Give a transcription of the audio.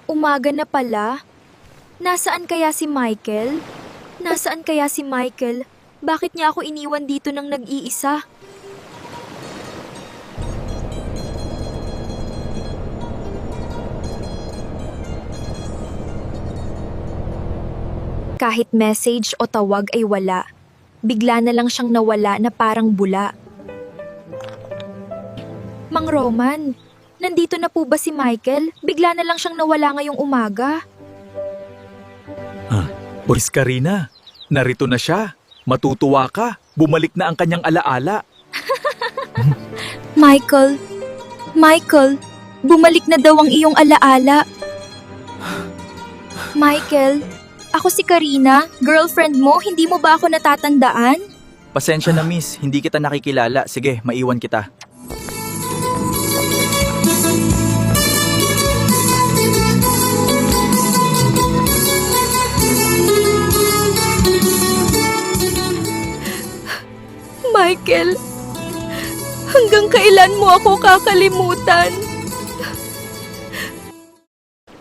Umaga na pala. Nasaan kaya si Michael? Nasaan kaya si Michael? Bakit niya ako iniwan dito ng nag-iisa? Kahit message o tawag ay wala. Bigla na lang siyang nawala na parang bula. Mang Roman, nandito na po ba si Michael? Bigla na lang siyang nawala ngayong umaga. Boris Karina, narito na siya. Matutuwa ka. Bumalik na ang kanyang alaala. Michael, bumalik na daw ang iyong alaala. Michael, ako si Karina, girlfriend mo, hindi mo ba ako natatandaan? Pasensya na miss, hindi kita nakikilala. Sige, maiwan kita. Michael, hanggang kailan mo ako kakalimutan?